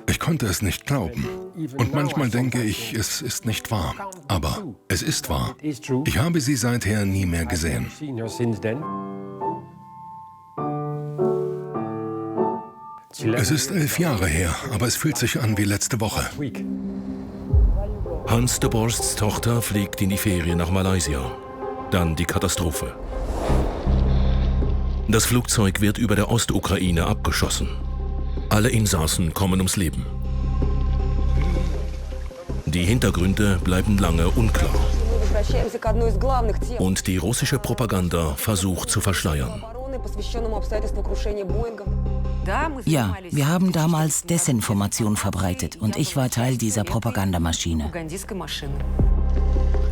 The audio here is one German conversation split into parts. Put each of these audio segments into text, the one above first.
Ich konnte es nicht glauben. Und manchmal denke ich, es ist nicht wahr. Aber es ist wahr. Ich habe sie seither nie mehr gesehen. Es ist 11 Jahre her, aber es fühlt sich an wie letzte Woche. Hans de Borsts Tochter fliegt in die Ferien nach Malaysia. Dann die Katastrophe. Das Flugzeug wird über der Ostukraine abgeschossen. Alle Insassen kommen ums Leben. Die Hintergründe bleiben lange unklar. Und die russische Propaganda versucht zu verschleiern. Ja, wir haben damals Desinformation verbreitet und ich war Teil dieser Propagandamaschine.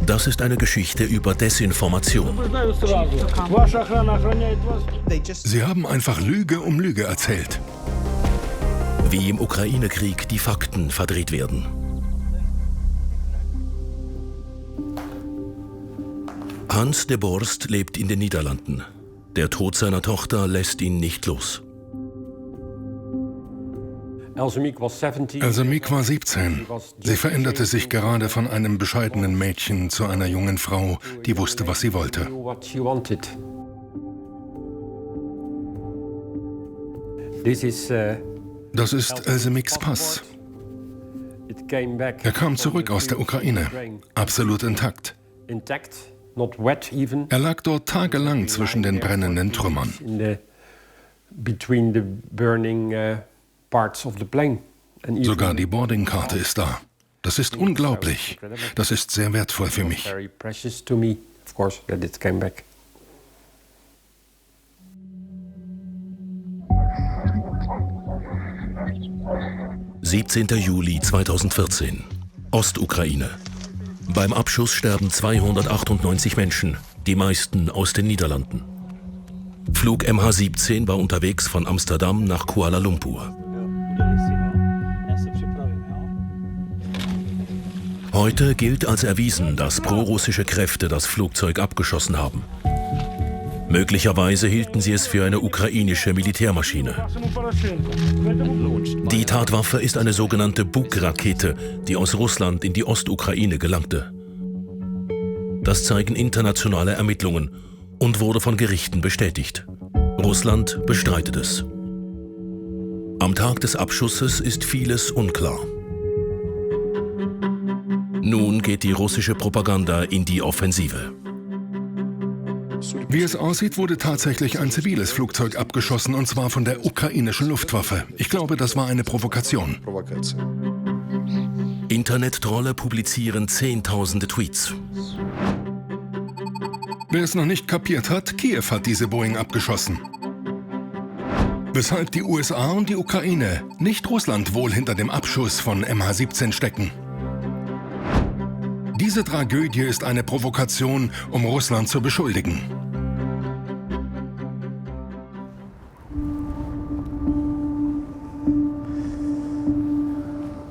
Das ist eine Geschichte über Desinformation. Sie haben einfach Lüge um Lüge erzählt. Wie im Ukraine-Krieg die Fakten verdreht werden. Hans de Borst lebt in den Niederlanden. Der Tod seiner Tochter lässt ihn nicht los. Elsa Miek war 17. Sie veränderte sich gerade von einem bescheidenen Mädchen zu einer jungen Frau, die wusste, was sie wollte. Das ist Elsa Mieks Pass. Er kam zurück aus der Ukraine, absolut intakt. Er lag dort tagelang zwischen den brennenden Trümmern. Sogar die Boardingkarte ist da. Das ist unglaublich. Das ist sehr wertvoll für mich. 17. Juli 2014. Ostukraine. Beim Abschuss sterben 298 Menschen, die meisten aus den Niederlanden. Flug MH17 war unterwegs von Amsterdam nach Kuala Lumpur. Heute gilt als erwiesen, dass prorussische Kräfte das Flugzeug abgeschossen haben. Möglicherweise hielten sie es für eine ukrainische Militärmaschine. Die Tatwaffe ist eine sogenannte Buk-Rakete, die aus Russland in die Ostukraine gelangte. Das zeigen internationale Ermittlungen und wurde von Gerichten bestätigt. Russland bestreitet es. Am Tag des Abschusses ist vieles unklar. Nun geht die russische Propaganda in die Offensive. Wie es aussieht, wurde tatsächlich ein ziviles Flugzeug abgeschossen, und zwar von der ukrainischen Luftwaffe. Ich glaube, das war eine Provokation. Internettrolle publizieren Zehntausende Tweets. Wer es noch nicht kapiert hat, Kiew hat diese Boeing abgeschossen. Weshalb die USA und die Ukraine, nicht Russland, wohl hinter dem Abschuss von MH17 stecken. Diese Tragödie ist eine Provokation, um Russland zu beschuldigen.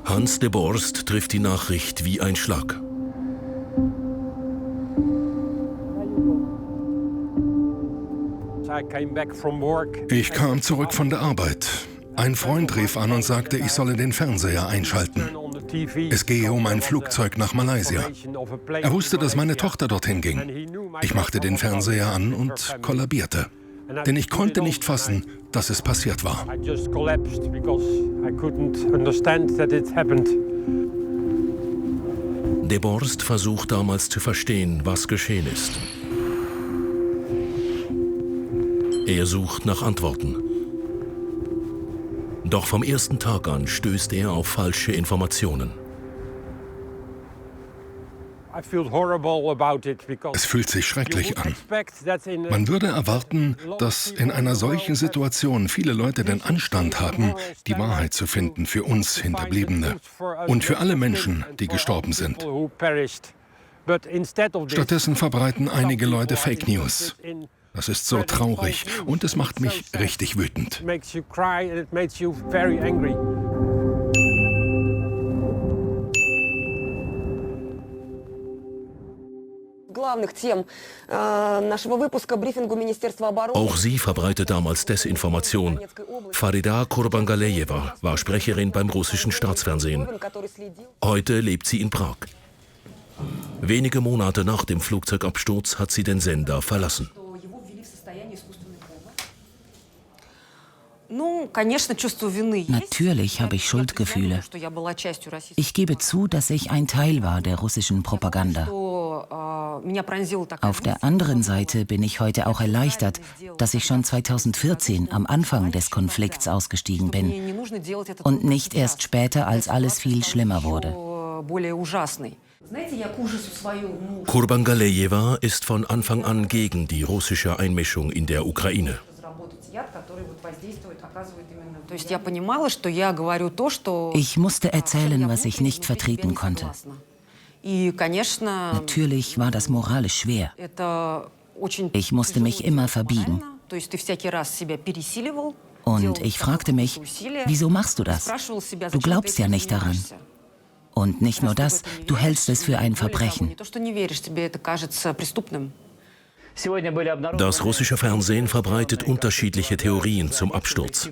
Hans de Borst trifft die Nachricht wie ein Schlag. Ich kam zurück von der Arbeit. Ein Freund rief an und sagte, ich solle den Fernseher einschalten. Es gehe um ein Flugzeug nach Malaysia. Er wusste, dass meine Tochter dorthin ging. Ich machte den Fernseher an und kollabierte. Denn ich konnte nicht fassen, dass es passiert war. De Borst versucht damals zu verstehen, was geschehen ist. Er sucht nach Antworten. Doch vom ersten Tag an stößt er auf falsche Informationen. Es fühlt sich schrecklich an. Man würde erwarten, dass in einer solchen Situation viele Leute den Anstand haben, die Wahrheit zu finden für uns Hinterbliebene und für alle Menschen, die gestorben sind. Stattdessen verbreiten einige Leute Fake News. Das ist so traurig und es macht mich richtig wütend. Auch sie verbreitet damals Desinformation. Farida Kurbangalejeva war Sprecherin beim russischen Staatsfernsehen. Heute lebt sie in Prag. Wenige Monate nach dem Flugzeugabsturz hat sie den Sender verlassen. Natürlich habe ich Schuldgefühle. Ich gebe zu, dass ich ein Teil war der russischen Propaganda. Auf der anderen Seite bin ich heute auch erleichtert, dass ich schon 2014 am Anfang des Konflikts ausgestiegen bin und nicht erst später, als alles viel schlimmer wurde. Kurbangalejeva ist von Anfang an gegen die russische Einmischung in der Ukraine. Ich musste erzählen, was ich nicht vertreten konnte. Natürlich war das moralisch schwer. Ich musste mich immer verbiegen. Und ich fragte mich, wieso machst du das? Du glaubst ja nicht daran. Und nicht nur das, du hältst es für ein Verbrechen. Das russische Fernsehen verbreitet unterschiedliche Theorien zum Absturz.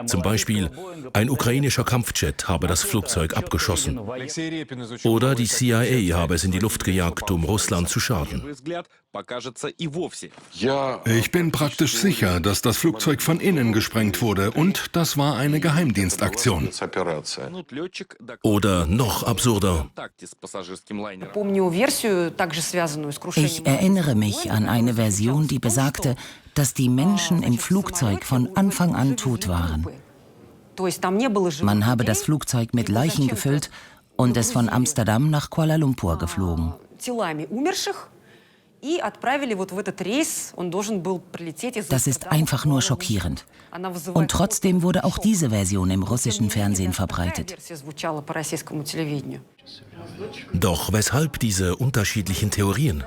Zum Beispiel, ein ukrainischer Kampfjet habe das Flugzeug abgeschossen. Oder die CIA habe es in die Luft gejagt, um Russland zu schaden. Ich bin praktisch sicher, dass das Flugzeug von innen gesprengt wurde und das war eine Geheimdienstaktion. Oder noch absurder. Ich erinnere mich an eine Version, die besagte, dass die Menschen im Flugzeug von Anfang an tot waren. Man habe das Flugzeug mit Leichen gefüllt und es von Amsterdam nach Kuala Lumpur geflogen. Das ist einfach nur schockierend. Und trotzdem wurde auch diese Version im russischen Fernsehen verbreitet. Doch weshalb diese unterschiedlichen Theorien?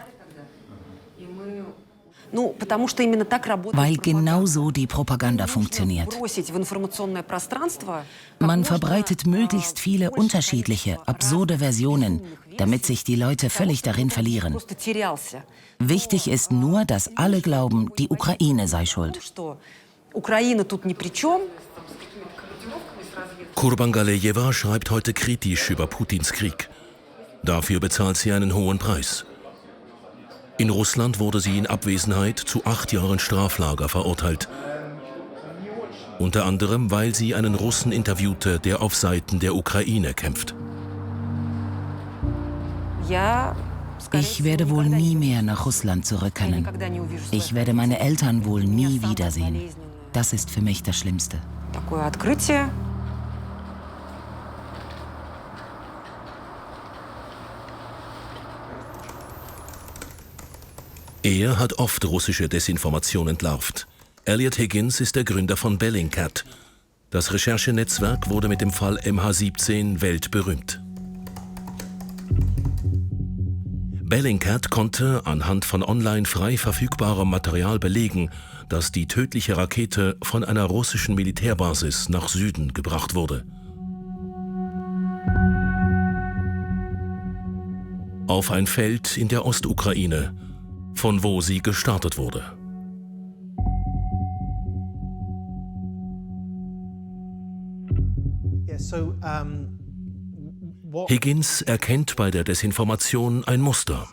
Weil genau so die Propaganda funktioniert. Man verbreitet möglichst viele unterschiedliche, absurde Versionen, damit sich die Leute völlig darin verlieren. Wichtig ist nur, dass alle glauben, die Ukraine sei schuld. Kurbangalejeva schreibt heute kritisch über Putins Krieg. Dafür bezahlt sie einen hohen Preis. In Russland wurde sie in Abwesenheit zu 8 Jahren Straflager verurteilt. Unter anderem, weil sie einen Russen interviewte, der auf Seiten der Ukraine kämpft. Ich werde wohl nie mehr nach Russland zurückkehren. Ich werde meine Eltern wohl nie wiedersehen. Das ist für mich das Schlimmste. Er hat oft russische Desinformation entlarvt. Elliot Higgins ist der Gründer von Bellingcat. Das Recherchenetzwerk wurde mit dem Fall MH17 weltberühmt. Bellingcat konnte anhand von online frei verfügbarem Material belegen, dass die tödliche Rakete von einer russischen Militärbasis nach Süden gebracht wurde. Auf ein Feld in der Ostukraine, von wo sie gestartet wurde. Higgins erkennt bei der Desinformation ein Muster.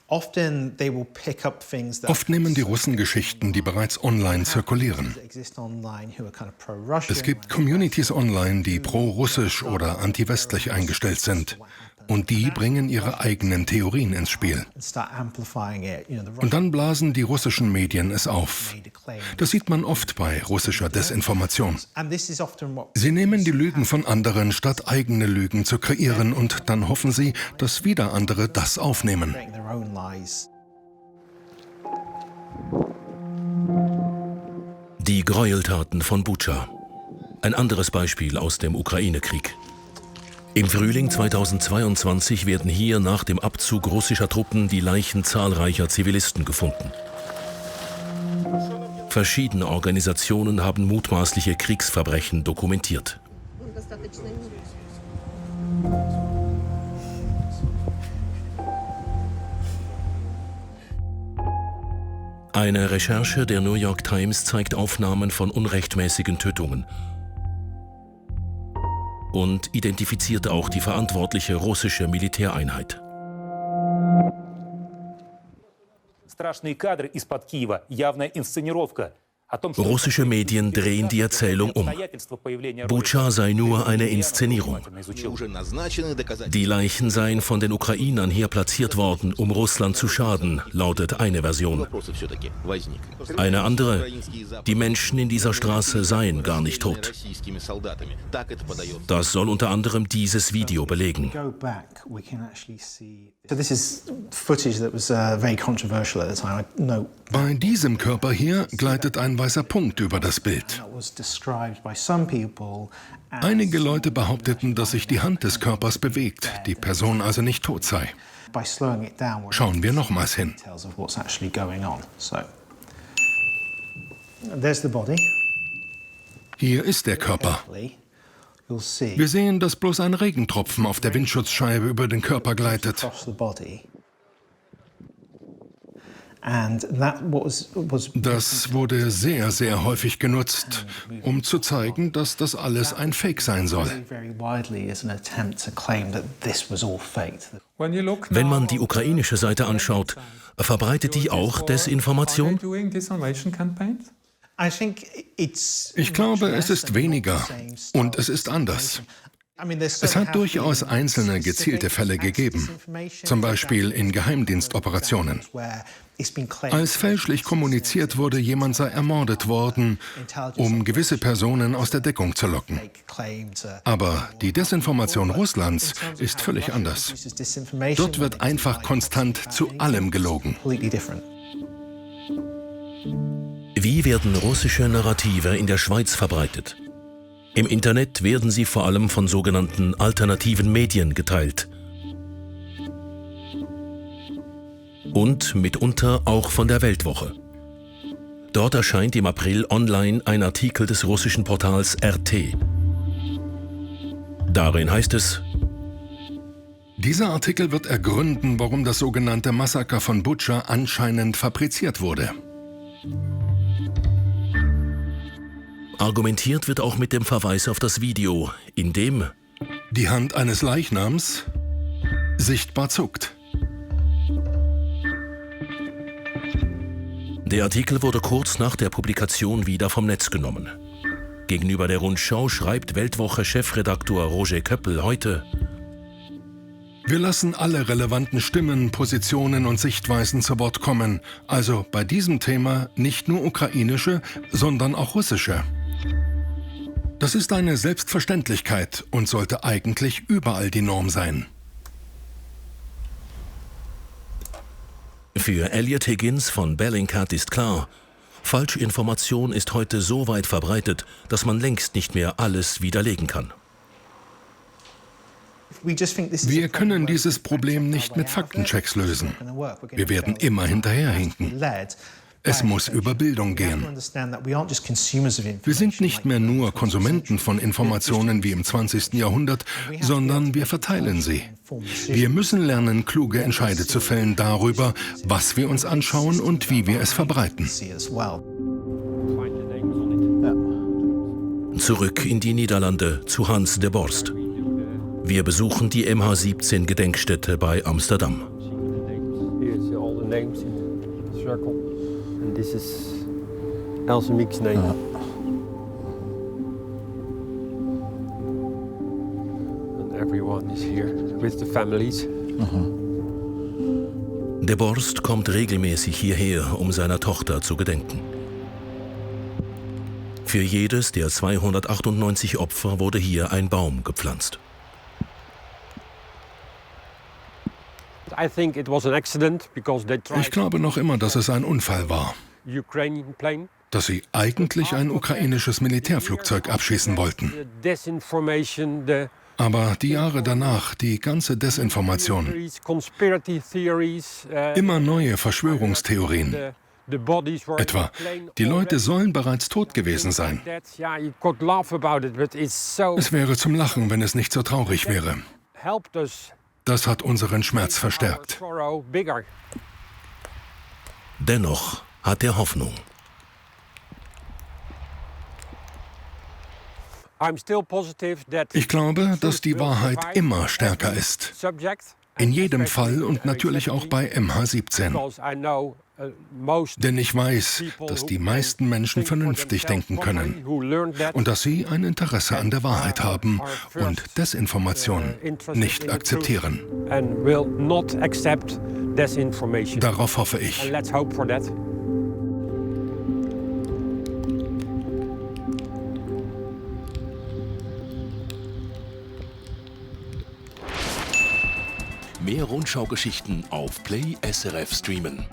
Oft nehmen die Russen Geschichten, die bereits online zirkulieren. Es gibt Communities online, die pro-russisch oder anti-westlich eingestellt sind. Und die bringen ihre eigenen Theorien ins Spiel. Und dann blasen die russischen Medien es auf. Das sieht man oft bei russischer Desinformation. Sie nehmen die Lügen von anderen, statt eigene Lügen zu kreieren, und dann hoffen sie, dass wieder andere das aufnehmen. Die Gräueltaten von Butscha. Ein anderes Beispiel aus dem Ukraine-Krieg. Im Frühling 2022 werden hier nach dem Abzug russischer Truppen die Leichen zahlreicher Zivilisten gefunden. Verschiedene Organisationen haben mutmaßliche Kriegsverbrechen dokumentiert. Eine Recherche der New York Times zeigt Aufnahmen von unrechtmäßigen Tötungen und identifiziert auch die verantwortliche russische Militäreinheit. Russische Medien drehen die Erzählung um. Butscha sei nur eine Inszenierung. Die Leichen seien von den Ukrainern hier platziert worden, um Russland zu schaden, lautet eine Version. Eine andere: Die Menschen in dieser Straße seien gar nicht tot. Das soll unter anderem dieses Video belegen. Bei diesem Körper hier gleitet ein weißer Punkt über das Bild. Einige Leute behaupteten, dass sich die Hand des Körpers bewegt, die Person also nicht tot sei. Schauen wir nochmals hin. Hier ist der Körper. Wir sehen, dass bloß ein Regentropfen auf der Windschutzscheibe über den Körper gleitet. Das wurde sehr, sehr häufig genutzt, um zu zeigen, dass das alles ein Fake sein soll. Wenn man die ukrainische Seite anschaut, verbreitet die auch Desinformation? Ich glaube, es ist weniger und es ist anders. Es hat durchaus einzelne gezielte Fälle gegeben, zum Beispiel in Geheimdienstoperationen. Als fälschlich kommuniziert wurde, jemand sei ermordet worden, um gewisse Personen aus der Deckung zu locken. Aber die Desinformation Russlands ist völlig anders. Dort wird einfach konstant zu allem gelogen. Wie werden russische Narrative in der Schweiz verbreitet? Im Internet werden sie vor allem von sogenannten alternativen Medien geteilt. Und mitunter auch von der Weltwoche. Dort erscheint im April online ein Artikel des russischen Portals RT. Darin heißt es: Dieser Artikel wird ergründen, warum das sogenannte Massaker von Butscha anscheinend fabriziert wurde. Argumentiert wird auch mit dem Verweis auf das Video, in dem die Hand eines Leichnams sichtbar zuckt. Der Artikel wurde kurz nach der Publikation wieder vom Netz genommen. Gegenüber der Rundschau schreibt Weltwoche-Chefredaktor Roger Köppel heute: Wir lassen alle relevanten Stimmen, Positionen und Sichtweisen zu Wort kommen. Also bei diesem Thema nicht nur ukrainische, sondern auch russische. Das ist eine Selbstverständlichkeit und sollte eigentlich überall die Norm sein. Für Elliot Higgins von Bellingcat ist klar: Falschinformation ist heute so weit verbreitet, dass man längst nicht mehr alles widerlegen kann. Wir können dieses Problem nicht mit Faktenchecks lösen. Wir werden immer hinterherhinken. Es muss über Bildung gehen. Wir sind nicht mehr nur Konsumenten von Informationen wie im 20. Jahrhundert, sondern wir verteilen sie. Wir müssen lernen, kluge Entscheide zu fällen darüber, was wir uns anschauen und wie wir es verbreiten. Zurück in die Niederlande zu Hans de Borst. Wir besuchen die MH17-Gedenkstätte bei Amsterdam. This is Else Meek's name. And everyone is here with the families. De Borst kommt regelmäßig hierher, um seiner Tochter zu gedenken. Für jedes der 298 Opfer wurde hier ein Baum gepflanzt. Ich glaube noch immer, dass es ein Unfall war. Dass sie eigentlich ein ukrainisches Militärflugzeug abschießen wollten. Aber die Jahre danach, die ganze Desinformation, immer neue Verschwörungstheorien. Etwa, die Leute sollen bereits tot gewesen sein. Es wäre zum Lachen, wenn es nicht so traurig wäre. Das hat unseren Schmerz verstärkt. Dennoch hat er Hoffnung. Ich glaube, dass die Wahrheit immer stärker ist. In jedem Fall und natürlich auch bei MH17. Denn ich weiß, dass die meisten Menschen vernünftig denken können und dass sie ein Interesse an der Wahrheit haben und Desinformation nicht akzeptieren. Darauf hoffe ich. Mehr Rundschau-Geschichten auf Play SRF streamen.